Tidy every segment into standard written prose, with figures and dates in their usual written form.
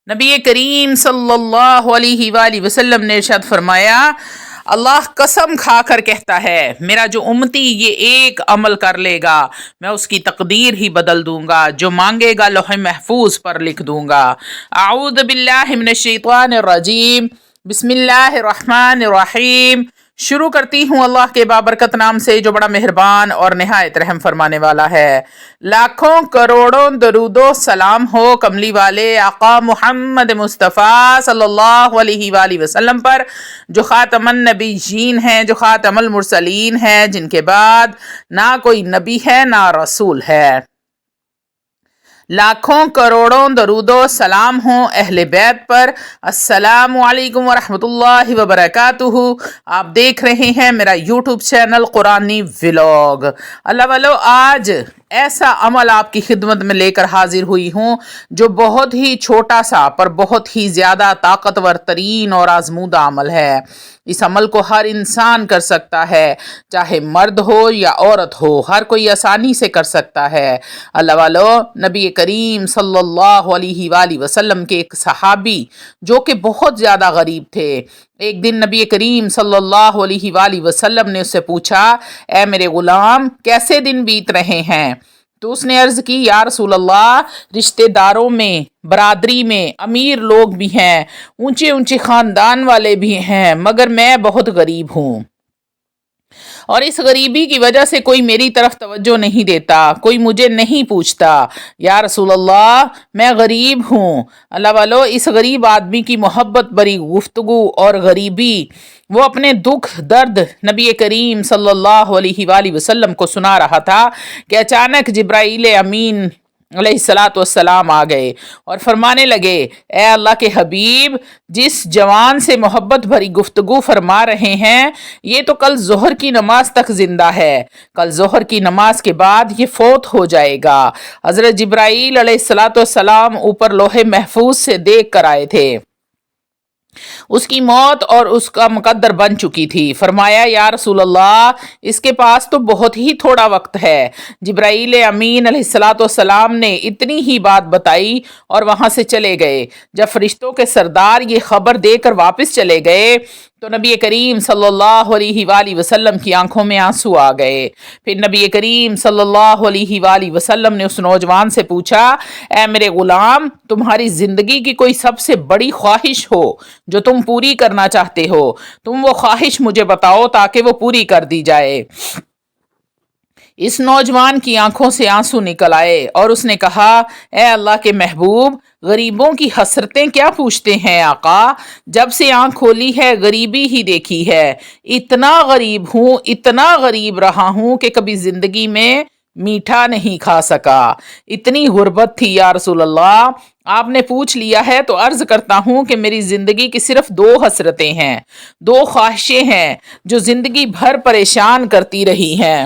نبی کریم صلی اللہ علیہ وآلہ وسلم نے ارشاد فرمایا، اللہ قسم کھا کر کہتا ہے، میرا جو امتی یہ ایک عمل کر لے گا میں اس کی تقدیر ہی بدل دوں گا، جو مانگے گا لوح محفوظ پر لکھ دوں گا۔ اعوذ باللہ من الشیطان الرجیم، بسم اللہ الرحمن الرحیم۔ شروع کرتی ہوں اللہ کے بابرکت نام سے جو بڑا مہربان اور نہایت رحم فرمانے والا ہے۔ لاکھوں کروڑوں درود و سلام ہو کملی والے آقا محمد مصطفیٰ صلی اللہ علیہ وآلہ وسلم پر، جو خاتم النبیین ہیں، جو خاتم المرسلین ہیں، جن کے بعد نہ کوئی نبی ہے نہ رسول ہے۔ لاکھوں کروڑوں درود و سلام ہوں اہل بیت پر۔ السلام علیکم ورحمۃ اللہ وبرکاتہ۔ آپ دیکھ رہے ہیں میرا یوٹیوب چینل قرآنی ولاگ۔ اللہ والو، آج ایسا عمل آپ کی خدمت میں لے کر حاضر ہوئی ہوں جو بہت ہی چھوٹا سا پر بہت ہی زیادہ طاقتور ترین اور آزمودہ عمل ہے۔ اس عمل کو ہر انسان کر سکتا ہے، چاہے مرد ہو یا عورت ہو، ہر کوئی آسانی سے کر سکتا ہے۔ اللہ والو، نبی کریم صلی اللہ علیہ وآلہ وسلم کے ایک صحابی جو کہ بہت زیادہ غریب تھے، ایک دن نبی کریم صلی اللہ علیہ وآلہ وسلم نے اس سے پوچھا، اے میرے غلام کیسے دن بیت رہے ہیں؟ تو اس نے عرض کی، یا رسول اللہ، رشتہ داروں میں، برادری میں امیر لوگ بھی ہیں، اونچے اونچے خاندان والے بھی ہیں، مگر میں بہت غریب ہوں، اور اس غریبی کی وجہ سے کوئی میری طرف توجہ نہیں دیتا، کوئی مجھے نہیں پوچھتا۔ یا رسول اللہ، میں غریب ہوں۔ اللہ والو، اس غریب آدمی کی محبت بری گفتگو اور غریبی وہ اپنے دکھ درد نبی کریم صلی اللہ علیہ وآلہ وسلم کو سنا رہا تھا کہ اچانک جبرائیل امین علیہ السلام آ گئے اور فرمانے لگے، اے اللہ کے حبیب، جس جوان سے محبت بھری گفتگو فرما رہے ہیں یہ تو کل ظہر کی نماز تک زندہ ہے، کل ظہر کی نماز کے بعد یہ فوت ہو جائے گا۔ حضرت جبرائیل علیہ السلام اوپر لوح محفوظ سے دیکھ کر آئے تھے، اس کی موت اور اس کا مقدر بن چکی تھی۔ فرمایا، یا رسول اللہ، اس کے پاس تو بہت ہی تھوڑا وقت ہے۔ جبرائیل امین علیہ السلام نے اتنی ہی بات بتائی اور وہاں سے چلے گئے۔ جب فرشتوں کے سردار یہ خبر دے کر واپس چلے گئے تو نبی کریم صلی اللہ علیہ وآلہ وسلم کی آنکھوں میں آنسو آ گئے۔ پھر نبی کریم صلی اللہ علیہ وآلہ وسلم نے اس نوجوان سے پوچھا، اے میرے غلام، تمہاری زندگی کی کوئی سب سے بڑی خواہش ہو جو تم پوری کرنا چاہتے ہو، تم وہ خواہش مجھے بتاؤ تاکہ وہ پوری کر دی جائے۔ اس نوجوان کی آنکھوں سے آنسو نکل آئے اور اس نے کہا، اے اللہ کے محبوب، غریبوں کی حسرتیں کیا پوچھتے ہیں آقا، جب سے آنکھ کھولی ہے غریبی ہی دیکھی ہے، اتنا غریب ہوں، اتنا غریب رہا ہوں کہ کبھی زندگی میں میٹھا نہیں کھا سکا، اتنی غربت تھی۔ یا رسول اللہ، آپ نے پوچھ لیا ہے تو عرض کرتا ہوں کہ میری زندگی کی صرف دو حسرتیں ہیں، دو خواہشیں ہیں جو زندگی بھر پریشان کرتی رہی ہیں،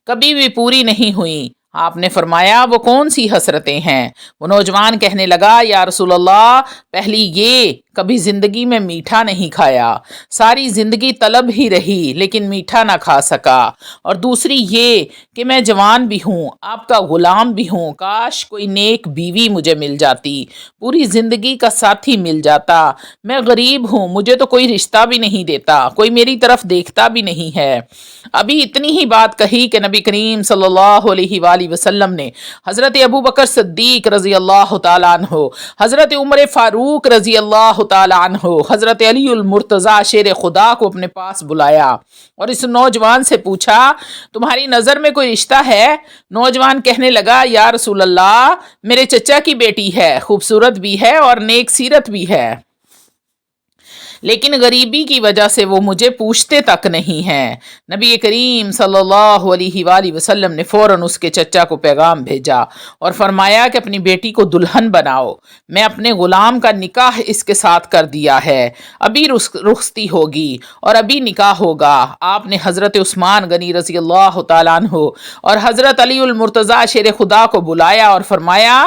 کبھی بھی پوری نہیں ہوئی۔ آپ نے فرمایا، وہ کون سی حسرتیں ہیں؟ وہ نوجوان کہنے لگا، یا رسول اللہ، پہلی یہ، کبھی زندگی میں میٹھا نہیں کھایا، ساری زندگی طلب ہی رہی لیکن میٹھا نہ کھا سکا، اور دوسری یہ کہ میں جوان بھی ہوں، آپ کا غلام بھی ہوں، کاش کوئی نیک بیوی مجھے مل جاتی، پوری زندگی کا ساتھی مل جاتا، میں غریب ہوں، مجھے تو کوئی رشتہ بھی نہیں دیتا، کوئی میری طرف دیکھتا بھی نہیں ہے۔ ابھی اتنی ہی بات کہی کہ نبی کریم صلی اللہ علیہ وآلہ وسلم نے حضرت ابو بکر صدیق رضی اللہ تعالیٰ عنہ، حضرت عمر فاروق رضی اللہ تعالیٰ عنہ، حضرت علی المرتضیٰ شیر خدا کو اپنے پاس بلایا اور اس نوجوان سے پوچھا، تمہاری نظر میں کوئی رشتہ ہے؟ نوجوان کہنے لگا، یا رسول اللہ، میرے چچا کی بیٹی ہے، خوبصورت بھی ہے اور نیک سیرت بھی ہے، لیکن غریبی کی وجہ سے وہ مجھے پوچھتے تک نہیں ہیں۔ نبی کریم صلی اللہ علیہ وآلہ وسلم نے فوراً اس کے چچا کو پیغام بھیجا اور فرمایا کہ اپنی بیٹی کو دلہن بناؤ، میں اپنے غلام کا نکاح اس کے ساتھ کر دیا ہے، ابھی رخصتی ہوگی اور ابھی نکاح ہوگا۔ آپ نے حضرت عثمان غنی رضی اللہ تعالیٰ عنہ اور حضرت علی المرتضیٰ شیر خدا کو بلایا اور فرمایا،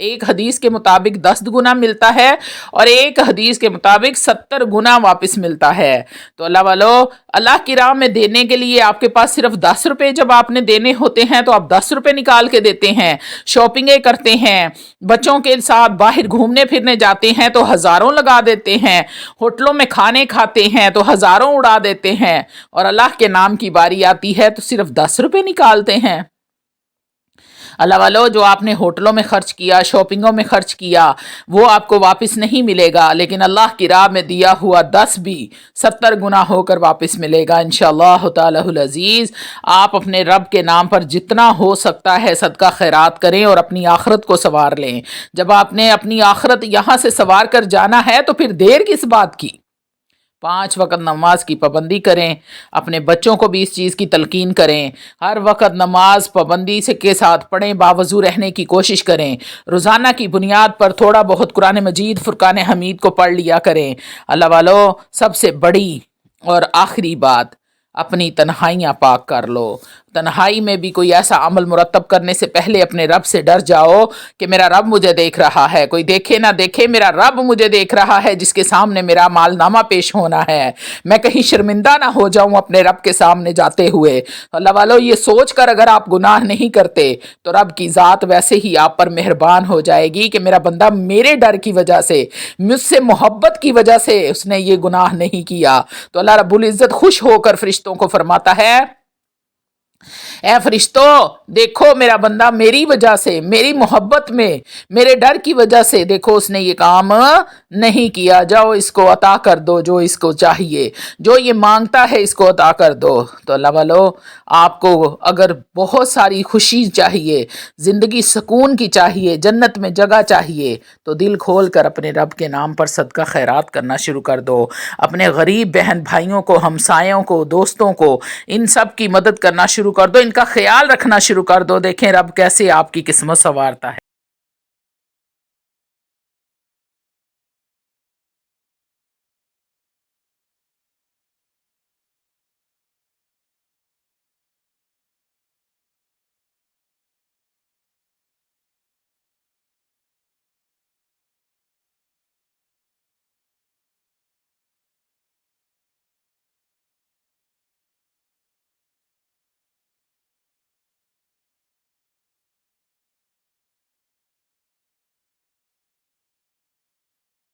ایک حدیث کے مطابق 10 گنا ملتا ہے اور ایک حدیث کے مطابق 70 گنا واپس ملتا ہے۔ تو اللہ والو، اللہ کی راہ میں دینے کے لیے آپ کے پاس صرف 10 روپے جب آپ نے دینے ہوتے ہیں تو آپ 10 روپے نکال کے دیتے ہیں، شاپنگیں کرتے ہیں، بچوں کے ساتھ باہر گھومنے پھرنے جاتے ہیں تو ہزاروں لگا دیتے ہیں، ہوٹلوں میں کھانے کھاتے ہیں تو ہزاروں اڑا دیتے ہیں، اور اللہ کے نام کی باری آتی ہے تو صرف 10 روپے نکالتے ہیں۔ اللہ والو، جو آپ نے ہوٹلوں میں خرچ کیا، شاپنگوں میں خرچ کیا، وہ آپ کو واپس نہیں ملے گا، لیکن اللہ کی راہ میں دیا ہوا 10 بھی 70 گنا ہو کر واپس ملے گا انشاءاللہ تعالی العزیز۔ آپ اپنے رب کے نام پر جتنا ہو سکتا ہے صدقہ خیرات کریں اور اپنی آخرت کو سنوار لیں۔ جب آپ نے اپنی آخرت یہاں سے سنوار کر جانا ہے تو پھر دیر کس بات کی؟ 5 وقت نماز کی پابندی کریں، اپنے بچوں کو بھی اس چیز کی تلقین کریں، ہر وقت نماز پابندی سے کے ساتھ پڑھیں، باوضو رہنے کی کوشش کریں، روزانہ کی بنیاد پر تھوڑا بہت قرآن مجید، فرقان حمید کو پڑھ لیا کریں۔ اللہ والو، سب سے بڑی اور آخری بات، اپنی تنہائیاں پاک کر لو۔ تنہائی میں بھی کوئی ایسا عمل مرتب کرنے سے پہلے اپنے رب سے ڈر جاؤ کہ میرا رب مجھے دیکھ رہا ہے، کوئی دیکھے نہ دیکھے میرا رب مجھے دیکھ رہا ہے جس کے سامنے میرا مال نامہ پیش ہونا ہے، میں کہیں شرمندہ نہ ہو جاؤں اپنے رب کے سامنے جاتے ہوئے۔ اللہ والو، یہ سوچ کر اگر آپ گناہ نہیں کرتے تو رب کی ذات ویسے ہی آپ پر مہربان ہو جائے گی کہ میرا بندہ میرے ڈر کی وجہ سے، مجھ سے محبت کی وجہ سے اس نے یہ گناہ نہیں کیا۔ تو اللہ رب العزت خوش ہو کر فرشتوں کو فرماتا ہے، اے فرشتوں، دیکھو میرا بندہ میری وجہ سے، میری محبت میں، میرے ڈر کی وجہ سے دیکھو اس نے یہ کام نہیں کیا، جاؤ اس کو عطا کر دو جو اس کو چاہیے، جو یہ مانگتا ہے اس کو عطا کر دو۔ تو اللہ والو، آپ کو اگر بہت ساری خوشی چاہیے، زندگی سکون کی چاہیے، جنت میں جگہ چاہیے، تو دل کھول کر اپنے رب کے نام پر صدقہ خیرات کرنا شروع کر دو، اپنے غریب بہن بھائیوں کو، ہمسایوں کو، دوستوں کو، ان سب کی مدد کرنا شروع کر دو، ان کا خیال رکھنا شروع کر دو۔ دیکھیں رب کیسے آپ کی قسمت سنوارتا ہے۔